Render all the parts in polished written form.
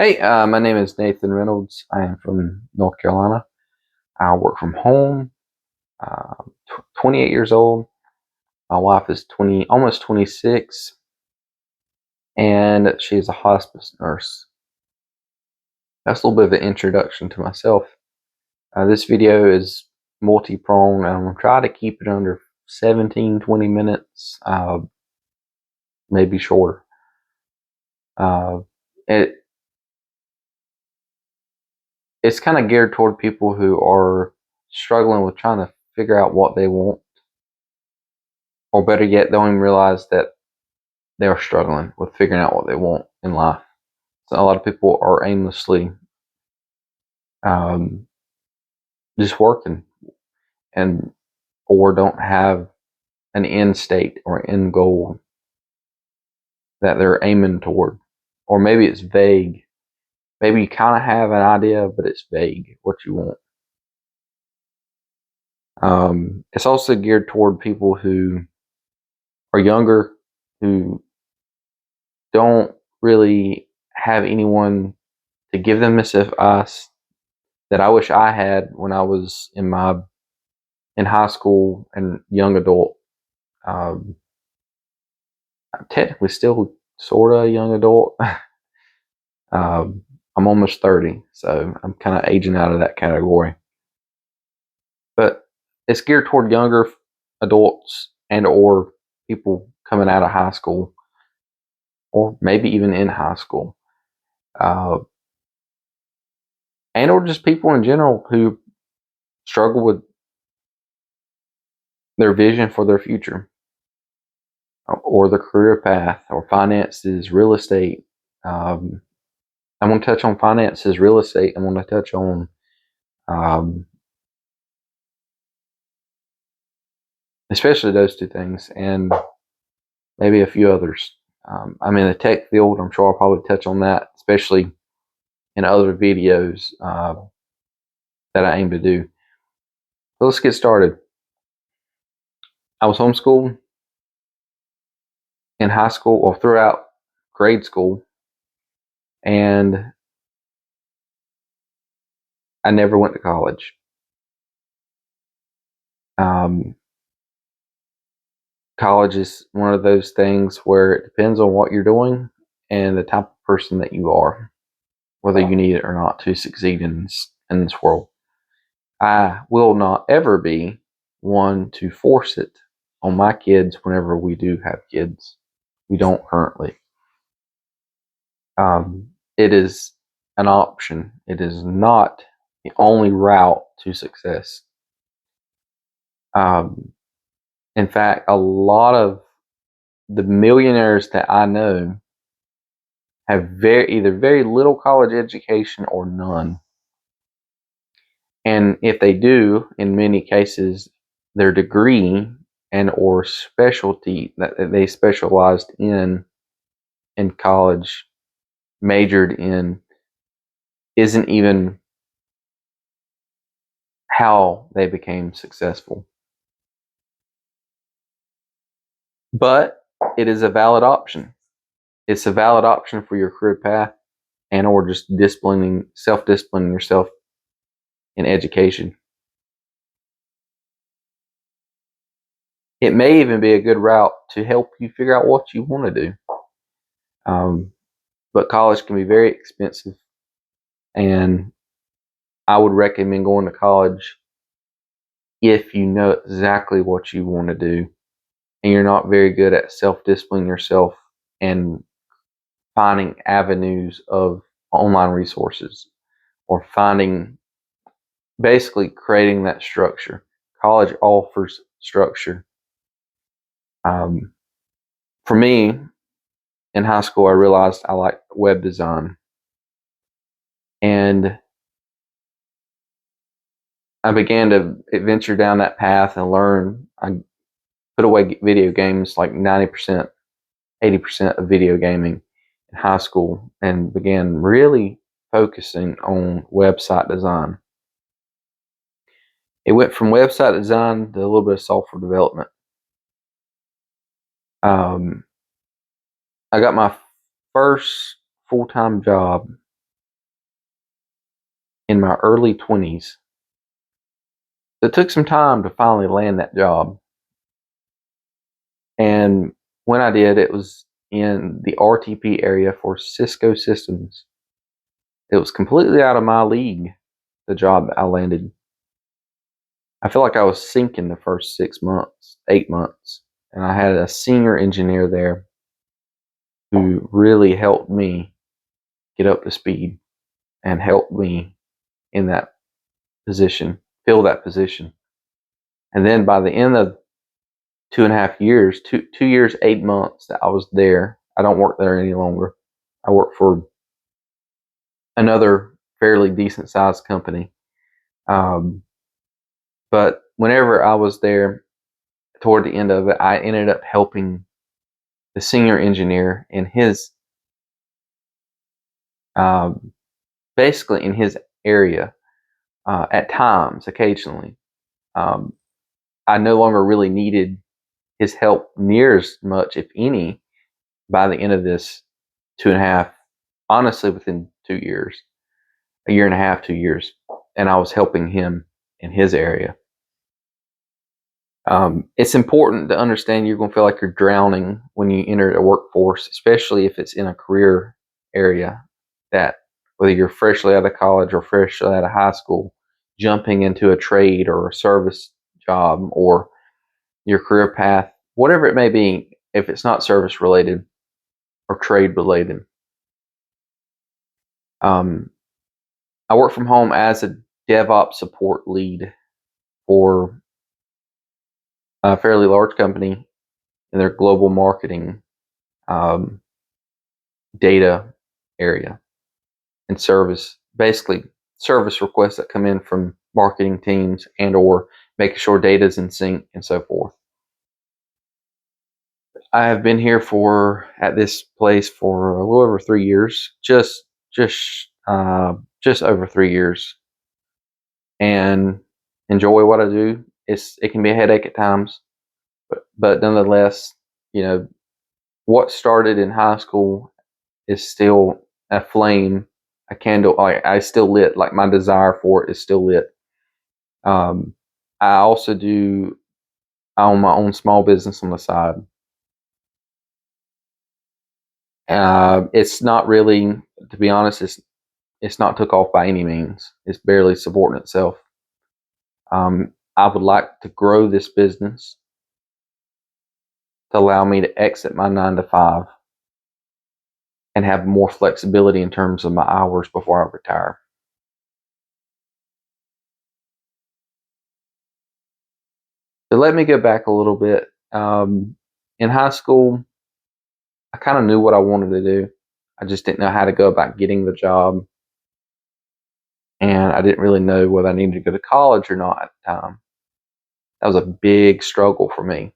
Hey, my name is Nathan Reynolds. I am from North Carolina. I work from home. 28 years old. My wife is 20, almost 26, and she is a hospice nurse. That's a little bit of an introduction to myself. This video is multi-pronged. I'm going to try to keep it under 17, 20 minutes, maybe shorter. Uh, it, it's kind of geared toward people who are struggling with trying to figure out what they want, or better yet, don't even realize that they are struggling with figuring out what they want in life. So a lot of people are aimlessly um, just working and or don't have an end state or end goal that they're aiming toward. Or maybe it's vague. Maybe you kind of have an idea, but it's vague what you want. It's also geared toward people who are younger, who don't really have anyone to give them this advice that I wish I had when I was in high school and young adult. Um, I'm technically still sort of a young adult. I'm almost 30, so I'm kind of aging out of that category. But it's geared toward younger adults and or people coming out of high school, or maybe even in high school, uh, and or just people in general who struggle with their vision for their future, or the career path, or finances, real estate. Um, I'm going to touch on finances, real estate. I'm going to touch on um, especially those two things, and maybe a few others. I'm in the tech field. I'm sure I'll probably touch on that, especially in other videos that I aim to do. So let's get started. I was homeschooled in high school or throughout grade school, and I never went to college. Um, College is one of those things where it depends on what you're doing and the type of person that you are, whether you need it or not to succeed in this world. I will not ever be one to force it on my kids whenever we do have kids. We don't currently. It is an option. It is not the only route to success. Um, in fact, a lot of the millionaires that I know have either very little college education or none. And if they do, in many cases, their degree and or specialty that they specialized in college, majored in, isn't even how they became successful. But it is a valid option. It's a valid option for your career path and or just self-disciplining yourself in education. It may even be a good route to help you figure out what you want to do. But college can be very expensive, and I would recommend going to college if you know exactly what you want to do and you're not very good at self-disciplining yourself and finding avenues of online resources, or basically creating that structure. College offers structure. For me, in high school, I realized I liked web design, and I began to venture down that path and learn. I put away video games, like 90%, 80% of video gaming in high school, and began really focusing on website design. It went from website design to a little bit of software development. I got my first full-time job in my early 20s. It took some time to finally land that job. And when I did, it was in the RTP area for Cisco Systems. It was completely out of my league, the job that I landed. I feel like I was sinking the first 6 months, 8 months. And I had a senior engineer there who really helped me get up to speed and helped me in that position, fill that position. And then by the end of 2.5 years, 2 years, 8 months that I was there, I don't work there any longer. I work for another fairly decent sized company. Um, but whenever I was there, toward the end of it, I ended up helping the senior engineer in his, um, basically in his area, at times, occasionally. Um, I no longer really needed his help near as much, if any, by the end of this 2.5, honestly, within 2 years, a year and a half, 2 years, and I was helping him in his area. It's important to understand you're going to feel like you're drowning when you enter the workforce, especially if it's in a career area that, whether you're freshly out of college or freshly out of high school, jumping into a trade or a service job or your career path, whatever it may be, if it's not service related or trade related. I work from home as a DevOps support lead for a fairly large company in their global marketing, um, data area and service, basically service requests that come in from marketing teams and or making sure data is in sync and so forth. I have been here at this place for a little over 3 years, just over 3 years, and enjoy what I do. It can be a headache at times, but nonetheless, you know, what started in high school is still a flame, a candle. I still lit. Like, my desire for it is still lit. Um, I also I own my own small business on the side. It's not really, to be honest, it's not took off by any means. It's barely supporting itself. I would like to grow this business to allow me to exit my 9 to 5 and have more flexibility in terms of my hours before I retire. So let me go back a little bit. In high school, I kind of knew what I wanted to do. I just didn't know how to go about getting the job, and I didn't really know whether I needed to go to college or not at the time. That was a big struggle for me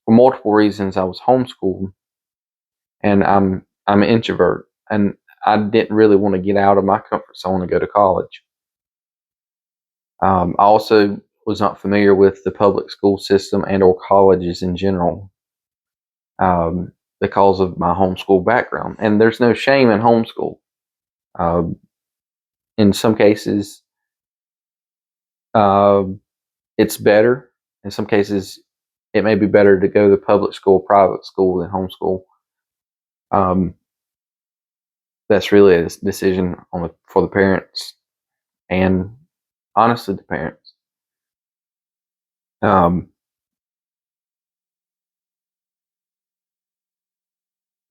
for multiple reasons. I was homeschooled, and I'm an introvert, and I didn't really want to get out of my comfort zone and go to college. I also was not familiar with the public school system and or colleges in general, um, because of my homeschool background. And there's no shame in homeschool. Um, in some cases, uh, it's better. In some cases, it may be better to go to public school, private school than homeschool. Um, that's really a decision for the parents and honestly the parents. Um,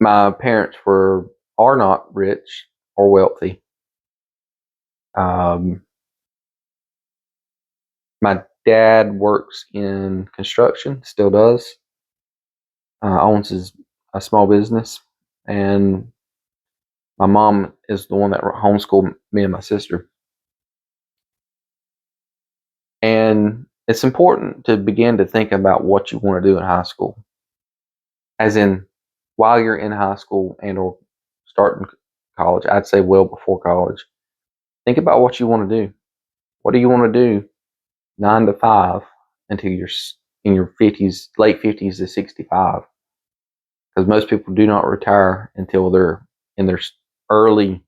my parents are not rich or wealthy. Um, my dad works in construction, still does. Owns a small business, and my mom is the one that homeschooled me and my sister. And it's important to begin to think about what you want to do in high school, as in while you're in high school and or starting college. I'd say well before college. Think about what you want to do. What do you want to do 9 to 5 until you're in your 50s, late 50s to 65? Because most people do not retire until they're in their early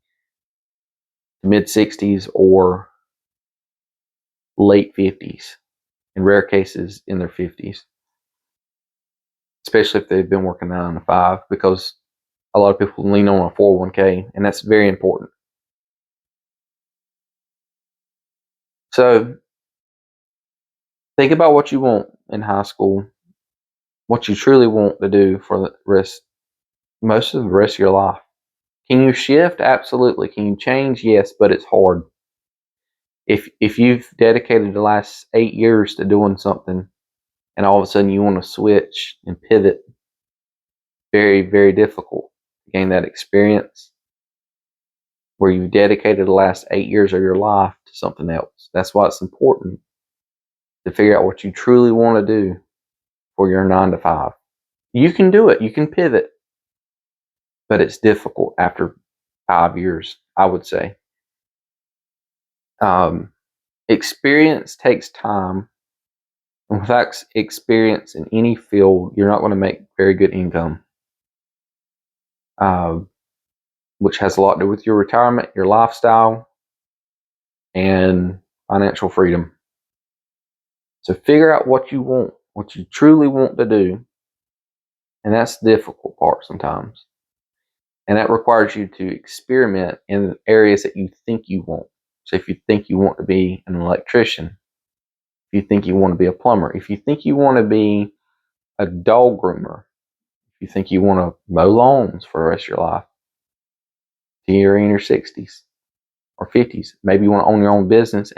mid 60s or late 50s. In rare cases, in their 50s, especially if they've been working 9 to 5, because a lot of people lean on a 401k, and that's very important. So think about what you want in high school, what you truly want to do for the most of the rest of your life. Can you shift? Absolutely. Can you change? Yes, but it's hard. If you've dedicated the last 8 years to doing something, and all of a sudden you want to switch and pivot, very, very difficult to gain that experience where you've dedicated the last 8 years of your life to something else. That's why it's important to figure out what you truly want to do for your 9 to 5. You can do it. You can pivot, but it's difficult after 5 years, I would say. Um, Experience takes time. And without experience in any field, you're not going to make very good income, uh, which has a lot to do with your retirement, your lifestyle, and financial freedom. So figure out what you want, what you truly want to do. And that's the difficult part sometimes. And that requires you to experiment in areas that you think you want. So if you think you want to be an electrician, if you think you want to be a plumber, if you think you want to be a dog groomer, if you think you want to mow lawns for the rest of your life, you're in your 60s or 50s, maybe you want to own your own business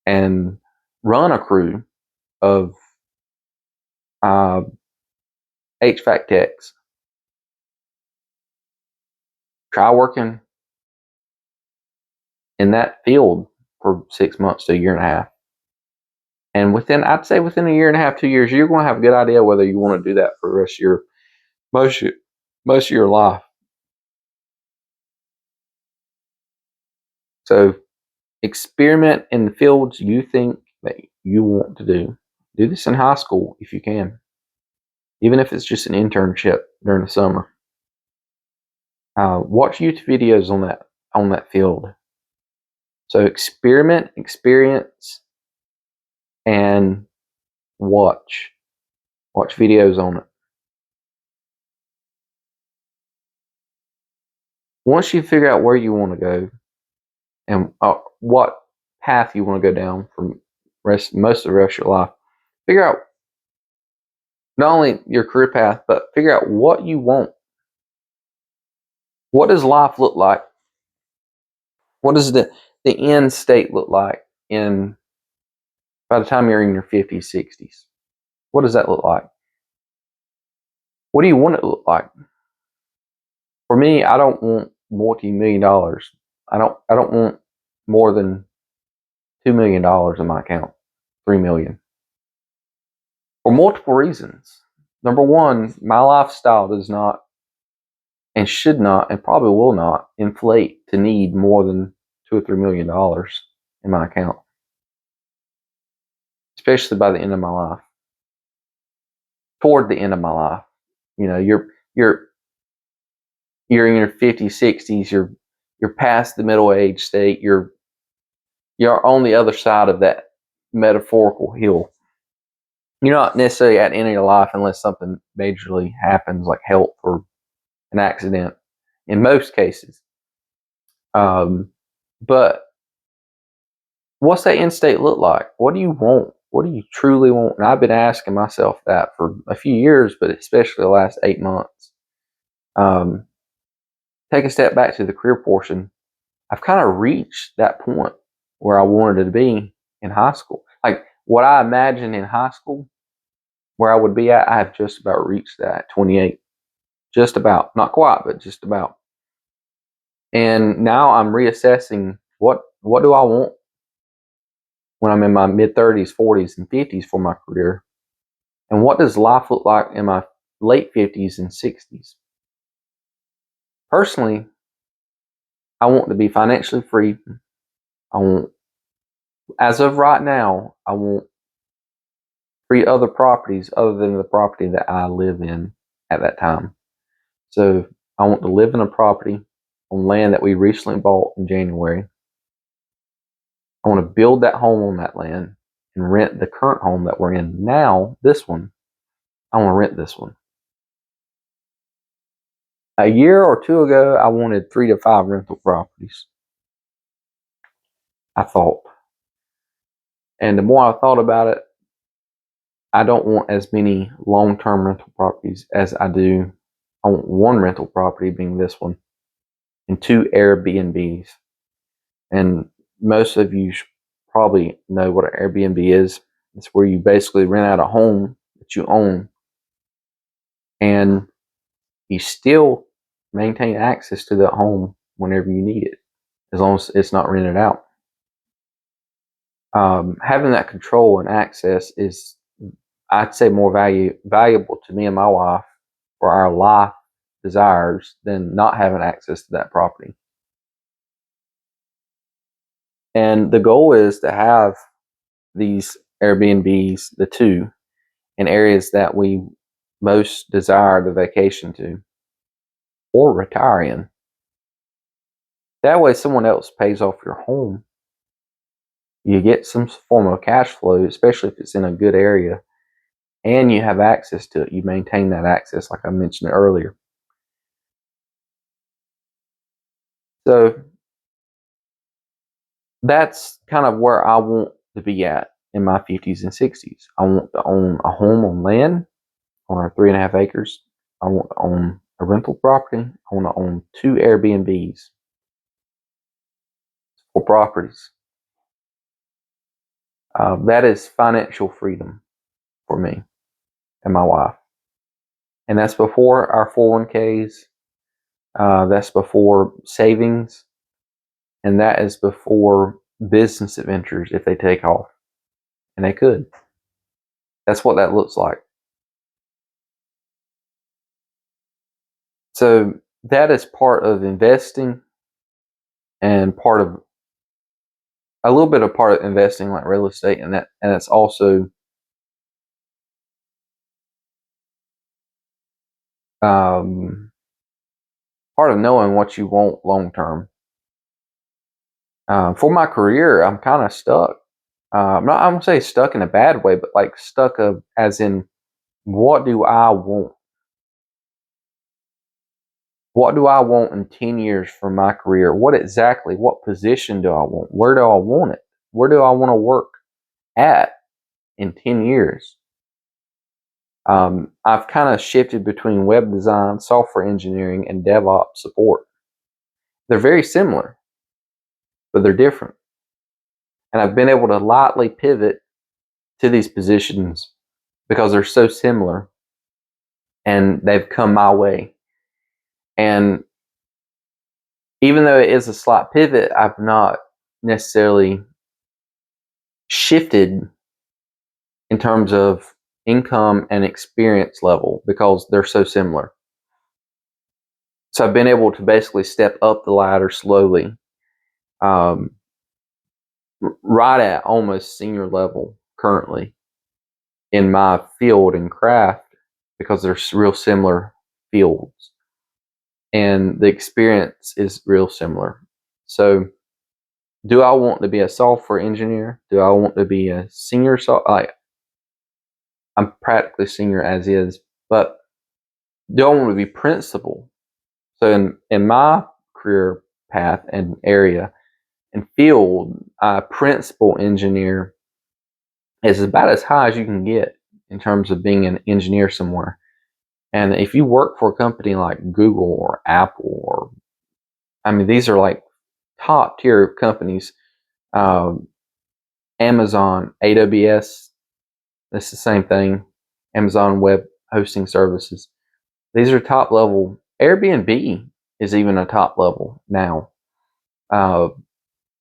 and run a crew of uh, HVAC techs. Try working in that field for 6 months to a year and a half. And I'd say within a year and a half, 2 years, you're going to have a good idea whether you want to do that for the rest of most of your life. So experiment in the fields you think that you want to do. Do this in high school if you can, even if it's just an internship during the summer. Watch YouTube videos on that field. So experiment, experience, and watch videos on it. Once you figure out where you want to go and what path you want to go down for most of the rest of your life, figure out not only your career path, but figure out what you want. What does life look like? What does the end state look like by the time you're in your 50s, 60s? What does that look like? What do you want it to look like? For me, I don't want multi-million dollars. I don't want more than $2 million in my account, 3 million. For multiple reasons. Number one, my lifestyle does not and should not and probably will not inflate to need more than $2 or $3 million in my account, especially by the end of my life. Toward the end of my life, you're in your 50s, 60s. You're past the middle age state. You're on the other side of that metaphorical hill. You're not necessarily at the end of your life unless something majorly happens, like health or an accident. In most cases, but what's that end state look like? What do you want? What do you truly want? And I've been asking myself that for a few years, but especially the last 8 months. Take a step back to the career portion. I've kind of reached that point where I wanted to be in high school. Like what I imagined in high school, where I would be at, I have just about reached that at 28. Just about. Not quite, but just about. And now I'm reassessing what do I want when I'm in my mid 30s, 40s, and 50s for my career? And what does life look like in my late 50s and 60s? Personally, I want to be financially free. As of right now, I want 3 other properties other than the property that I live in at that time. So I want to live in a property. I on land that we recently bought in January. I want to build that home on that land and rent the current home that we're in now, this one. I want to rent this one. A year or two ago, I wanted 3 to 5 rental properties, I thought. And the more I thought about it, I don't want as many long-term rental properties as I do. I want one rental property, being this one, and 2 Airbnbs. And most of you probably know what an Airbnb is. It's where you basically rent out a home that you own, and you still maintain access to that home whenever you need it, as long as it's not rented out. Having that control and access is, I'd say, more valuable to me and my wife for our life desires than not having access to that property. And the goal is to have these Airbnbs, the 2, in areas that we most desire the vacation to or retire in. That way someone else pays off your home. You get some form of cash flow, especially if it's in a good area, and you have access to it. You maintain that access, like I mentioned earlier. So that's kind of where I want to be at in my 50s and 60s. I want to own a home on land on our 3.5 acres. I want to own a rental property. I want to own 2 Airbnbs or properties. That is financial freedom for me and my wife. And that's before our 401ks. That's before savings. And that is before business adventures if they take off. And they could. That's what that looks like. So that is part of investing, and part of a little bit of part of investing, like real estate, and it's also part of knowing what you want long term. For my career, I'm kind of stuck. I'm gonna say stuck in a bad way, but like stuck as in, what do I want? What do I want in 10 years from my career? What position do I want? Where do I want it? Where do I want to work at in 10 years? I've kind of shifted between web design, software engineering, and DevOps support. They're very similar, but they're different. And I've been able to lightly pivot to these positions because they're so similar and they've come my way. And even though it is a slight pivot, I've not necessarily shifted in terms of income and experience level because they're so similar. So I've been able to basically step up the ladder slowly, right at almost senior level currently in my field and craft, because they're real similar fields and the experience is real similar. So do I want to be a software engineer? Do I want to be a senior? I'm practically senior as is, but do I want to be principal? So in my career path and area and field, principal engineer is about as high as you can get in terms of being an engineer somewhere. And if you work for a company like Google or Apple, these are like top tier companies, Amazon, AWS, that's the same thing, Amazon Web Hosting Services. These are top level. Airbnb is even a top level now.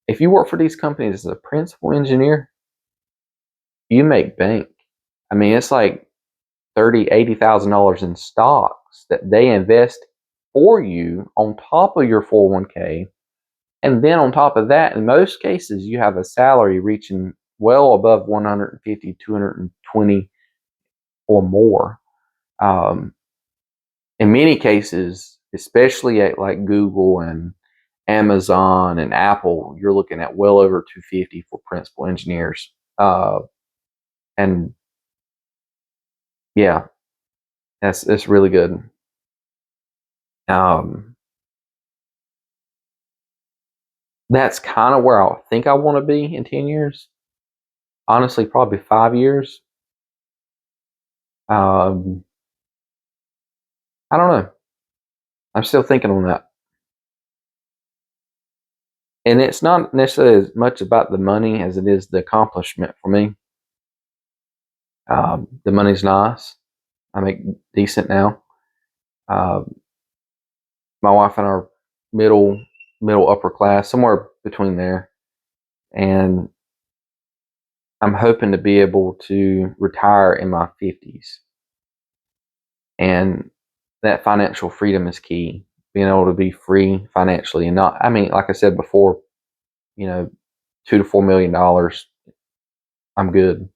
If you work for these companies as a principal engineer, you make bank. It's like $30,000-$80,000 in stocks that they invest for you on top of your 401k. And then on top of that, in most cases, you have a salary reaching well above 150, 220 or more. In many cases, especially at like Google and Amazon and Apple, you're looking at well over 250 for principal engineers. And yeah, that's really good. Um, that's kind of where I think I want to be in 10 years. Honestly, probably 5 years. Um, I don't know. I'm still thinking on that. And it's not necessarily as much about the money as it is the accomplishment for me. The money's nice. I make decent now. Um, my wife and I are middle upper class, somewhere between there. And I'm hoping to be able to retire in my 50s. And that financial freedom is key. Being able to be free financially and not, I mean, like I said before, you know, $2 to $4 million, I'm good.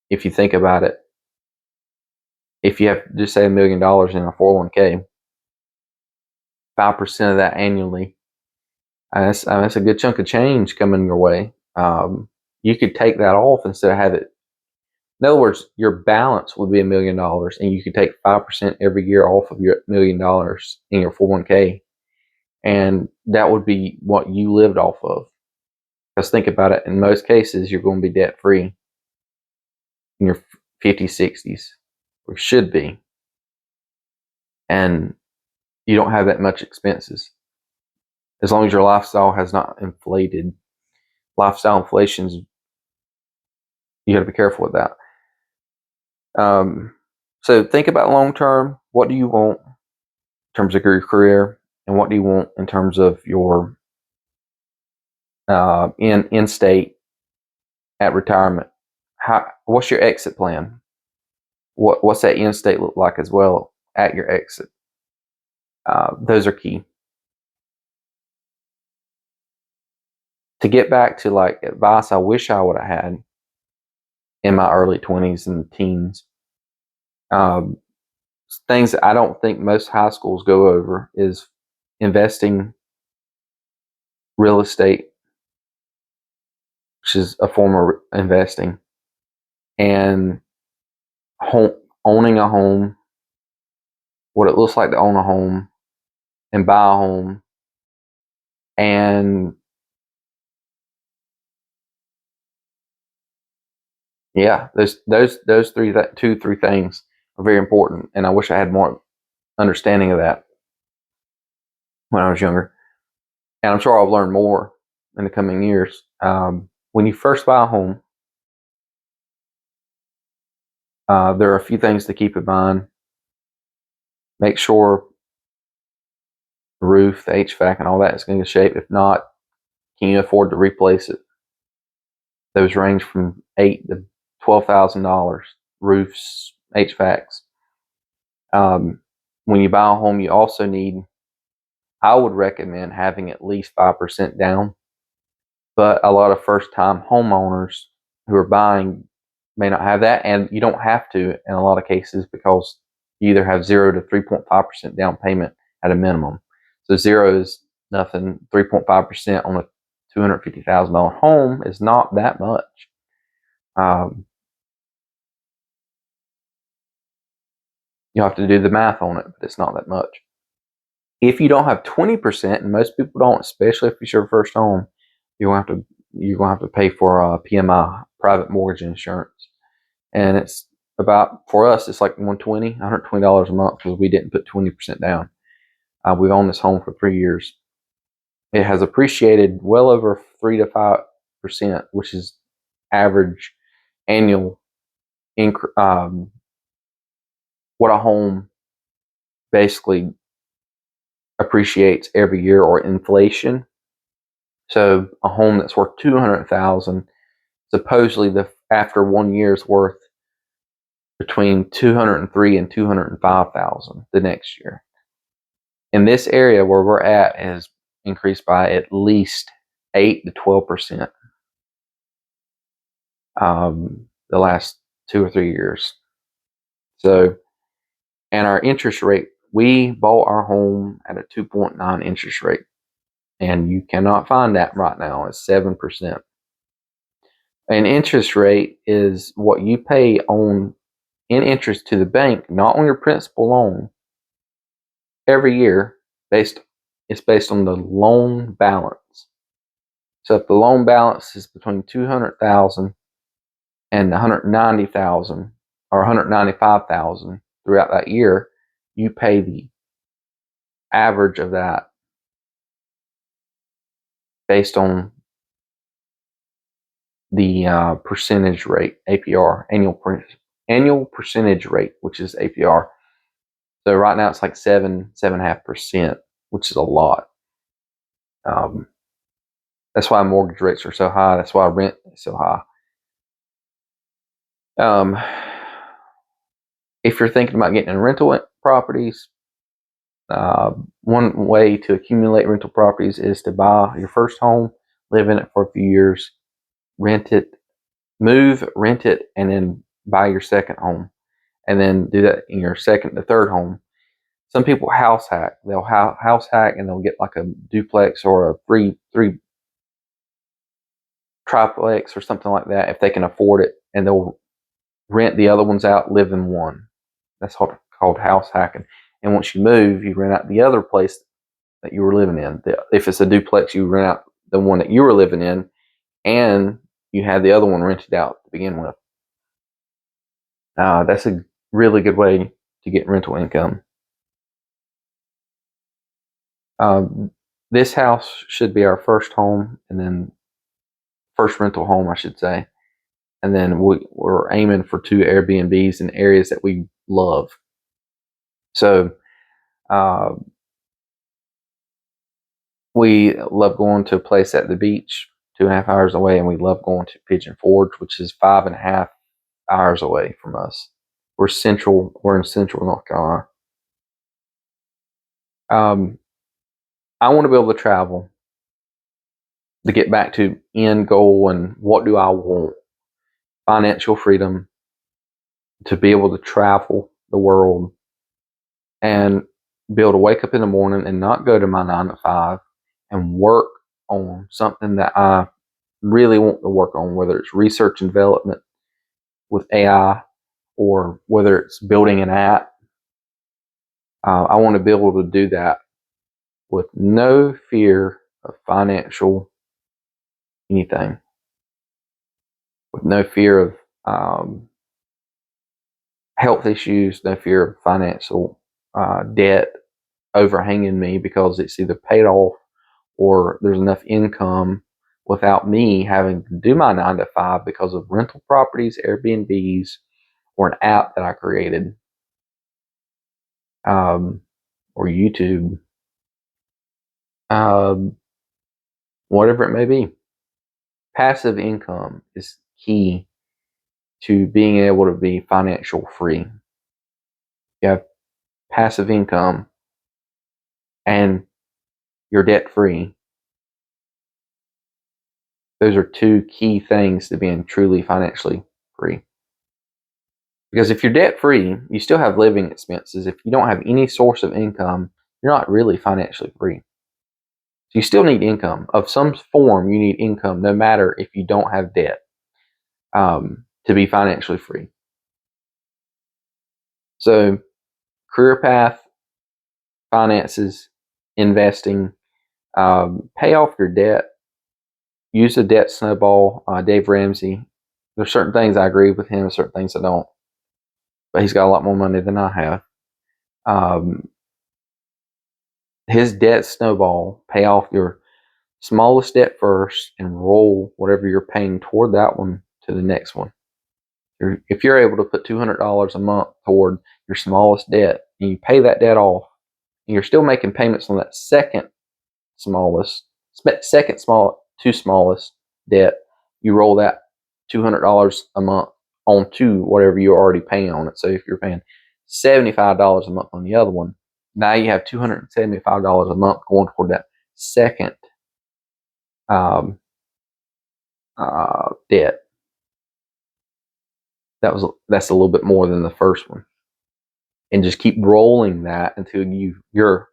If you think about it, if you have just say $1 million in a 401k, 5% of that annually, that's a good chunk of change coming your way. You could take that off instead of have it. In other words, your balance would be $1 million, and you could take 5% every year off of your $1 million in your 401k, and that would be what you lived off of. Because think about it, in most cases, you're going to be debt free in your 50s, 60s, or should be, and you don't have that much expenses as long as your lifestyle has not inflated. Lifestyle inflations, you got to be careful with that. So think about long term. What do you want in terms of your career, and what do you want in terms of your in state at retirement? What's your exit plan? What's that in state look like as well at your exit? Those are key. To get back to like advice I wish I would have had in my early 20s and teens, um, things that I don't think most high schools go over is investing, real estate, which is a form of investing, and home, owning a home, what it looks like to own a home and buy a home, and yeah, those three things are very important, and I wish I had more understanding of that when I was younger, and I'm sure I'll learn more in the coming years. When you first buy a home, there are a few things to keep in mind. Make sure the roof, the HVAC, and all that is in good shape. If not, can you afford to replace it? Those range from $8,000 to $12,000. Roofs, HVACs. When you buy a home, you also need. I would recommend having at least 5% down. But a lot of first-time homeowners who are buying may not have that, and you don't have to in a lot of cases because you either have 0 to 3.5% down payment at a minimum. So 0 is nothing. 3.5% on a $250,000 home is not that much. You have to do the math on it, but it's not that much. If you don't have 20%, and most people don't, especially if it's your first home, you're gonna have to pay for PMI, private mortgage insurance, and it's about, for us it's like $120 a month because we didn't put 20% down. We've owned this home for 3 years. It has appreciated well over 3 to 5%, which is average annual what a home basically appreciates every year, or inflation. So a home that's worth 200,000, supposedly after 1 year is worth between 203 and 205,000 the next year. In this area where we're at has increased by at least 8 to 12% the last 2 or 3 years. So, and our interest rate we bought our home at a 2.9 interest rate, and you cannot find that right now. It's 7%. An interest rate is what you pay on in interest to the bank, not on your principal loan, every year. It's based on the loan balance. So if the loan balance is between 200,000 and 190,000 or 195,000 throughout that year, you pay the average of that based on the percentage rate, APR, annual percentage rate, which is APR. So right now it's like 7.5%, which is a lot. That's why mortgage rates are so high. That's why rent is so high. If you're thinking about getting in rental properties, one way to accumulate rental properties is to buy your first home, live in it for a few years, rent it, move, rent it, and then buy your second home, and then do that in your second to third home. Some people house hack. They'll house hack and they'll get like a duplex or a three triplex or something like that if they can afford it, and they'll rent the other ones out, live in one. That's called house hacking. And once you move, you rent out the other place that you were living in. If it's a duplex, you rent out the one that you were living in, and you had the other one rented out to begin with. That's a really good way to get rental income. This house should be our first home, and then first rental home, I should say. And then we're aiming for 2 Airbnbs in areas that we love. So we love going to a place at the beach 2.5 hours away, and we love going to Pigeon Forge, which is 5.5 hours away from us. We're in central North Carolina. I want to be able to travel, to get back to end goal and what do I want? Financial freedom, to be able to travel the world and be able to wake up in the morning and not go to my 9 to 5 and work on something that I really want to work on, whether it's research and development with AI or whether it's building an app. I want to be able to do that with no fear of financial anything, with no fear of health issues, no fear of financial debt overhanging me, because it's either paid off or there's enough income without me having to do my 9 to 5 because of rental properties, Airbnbs, or an app that I created, or YouTube, whatever it may be. Passive income is key to being able to be financial free. You have passive income and you're debt free. Those are 2 key things to being truly financially free. Because if you're debt free, you still have living expenses. If you don't have any source of income, you're not really financially free. So you still need income. Of some form, you need income, no matter if you don't have debt, to be financially free. So career path, finances, investing, pay off your debt, use the debt snowball. Dave Ramsey, there's certain things I agree with him, certain things I don't, but he's got a lot more money than I have. His debt snowball, pay off your smallest debt first and roll whatever you're paying toward that one to the next one. If you're able to put $200 a month toward your smallest debt and you pay that debt off, and you're still making payments on that second smallest debt, you roll that $200 a month onto whatever you're already paying on it. So if you're paying $75 a month on the other one, now you have $275 a month going toward that second debt. That's a little bit more than the first one. and just keep rolling that until you're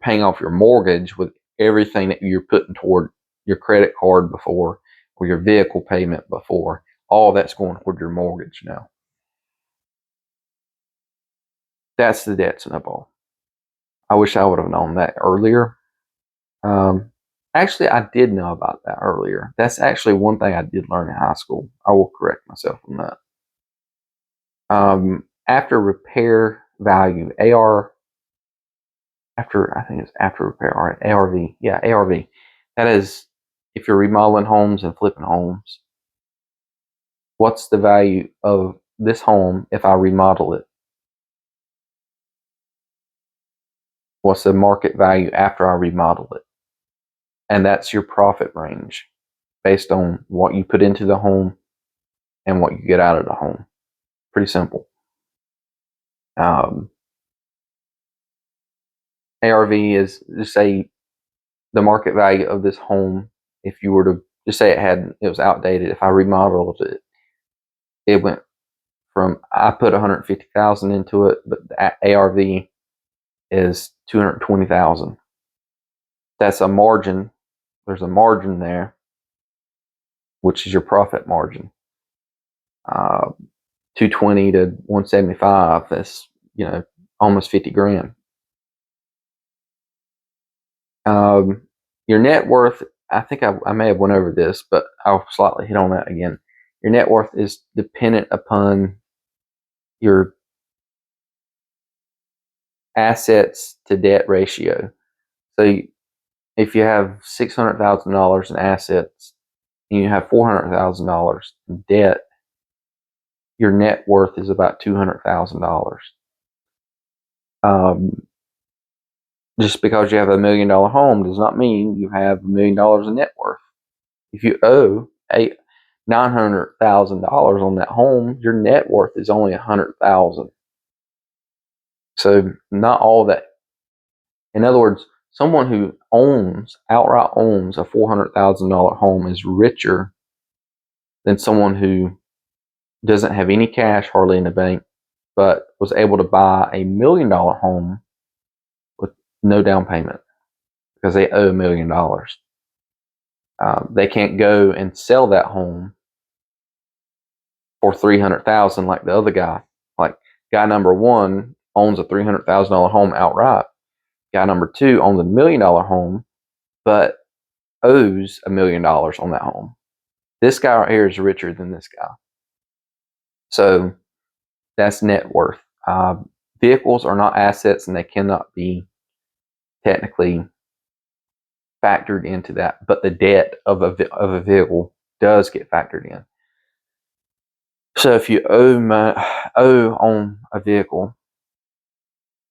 paying off your mortgage with everything that you're putting toward your credit card before, or your vehicle payment before. All that's going toward your mortgage now. That's the debt snowball. I wish I would have known that earlier. Um, Actually, I did know about that earlier. That's actually one thing I did learn in high school. I will correct myself on that. After repair value, AR, after, I think it's after repair, all right, ARV. Yeah, ARV. That is, if you're remodeling homes and flipping homes, what's the value of this home if I remodel it? What's the market value after I remodel it? And that's your profit range based on what you put into the home and what you get out of the home. Pretty simple. ARV is, just say, the market value of this home. If you were to just say it was outdated, if I remodeled it, it went from, I put 150,000 into it, but the ARV is 220,000. That's a margin. There's a margin there, which is your profit margin. 220 to 175. That's, almost 50 grand. Your net worth, I think I may have went over this, but I'll slightly hit on that again. Your net worth is dependent upon your assets to debt ratio. So if you have $600,000 in assets and you have $400,000 in debt, your net worth is about $200,000. Just because you have $1 million home does not mean you have $1 million in net worth. If you owe $900,000 on that home, your net worth is only $100,000. So not all that. In other words, someone who outright owns a $400,000 home is richer than someone who doesn't have any cash hardly in the bank, but was able to buy a $1 million home with no down payment because they owe $1 million. They can't go and sell that home for $300,000 like the other guy. Like, guy number one owns a $300,000 home outright. Guy number two owns a $1 million home, but owes $1 million on that home. This guy right here is richer than this guy. So that's net worth. Vehicles are not assets, and they cannot be technically factored into that. But the debt of a vehicle does get factored in. So if you owe on a vehicle,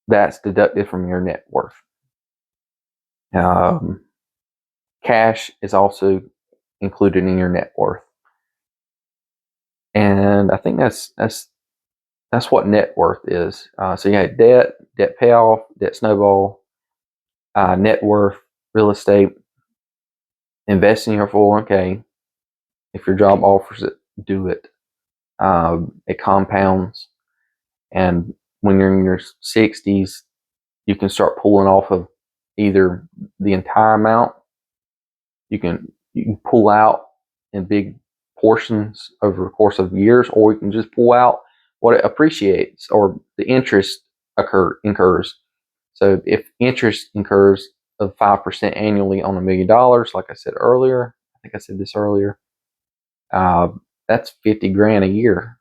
that's deducted from your net worth. Cash is also included in your net worth, and I think that's what net worth is. So you have debt payoff, debt snowball, net worth, real estate, invest in your 401k. If your job offers it, do it. It compounds, and when you're in your 60s, you can start pulling off of either the entire amount. You can pull out in big portions over the course of years, or you can just pull out what it appreciates or the interest incurs. So if interest incurs of 5% annually on $1 million, like I said earlier, I think I said this earlier, that's 50 grand a year,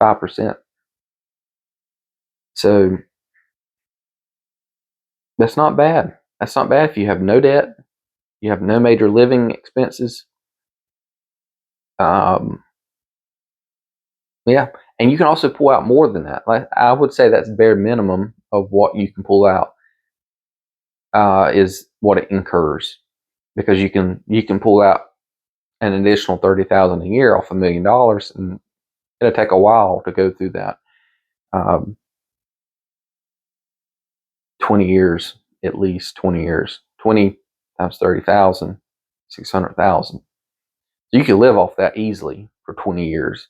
5%. So that's not bad. That's not bad if you have no debt, you have no major living expenses. Yeah, and you can also pull out more than that. Like, I would say that's bare minimum of what you can pull out, is what it incurs, because you can pull out an additional 30,000 a year off $1 million, and it'll take a while to go through that. 20 years, at least 20 years. 20 times 30,000, 600,000. So you can live off that easily for 20 years.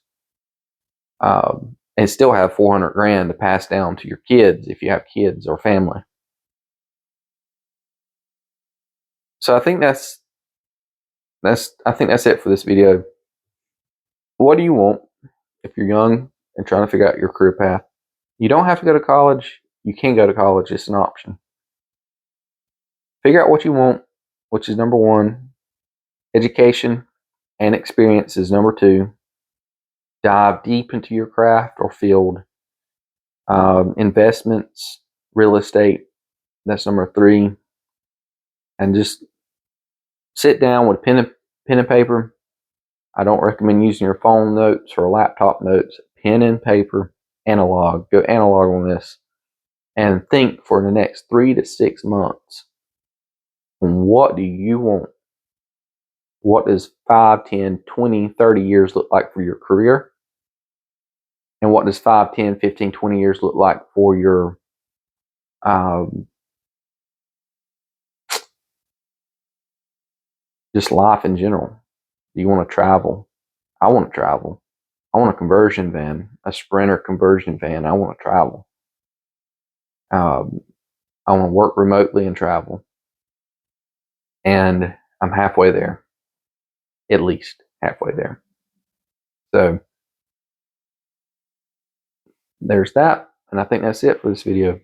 and still have 400 grand to pass down to your kids if you have kids or family. So I think that's it for this video. What do you want if you're young and trying to figure out your career path? You don't have to go to college. You can go to college. It's an option. Figure out what you want, which is number one. Education and experience is number two. Dive deep into your craft or field. Investments, real estate, that's number three. And just sit down with pen and paper. I don't recommend using your phone notes or laptop notes. Pen and paper, analog. Go analog on this. And think for the next 3 to 6 months. What do you want? What does 5, 10, 20, 30 years look like for your career? And what does 5, 10, 15, 20 years look like for your just life in general? Do you want to travel? I want to travel. I want a conversion van, a Sprinter conversion van. I want to travel. I want to work remotely and travel. And I'm halfway there. At least halfway there. So there's that. And I think that's it for this video.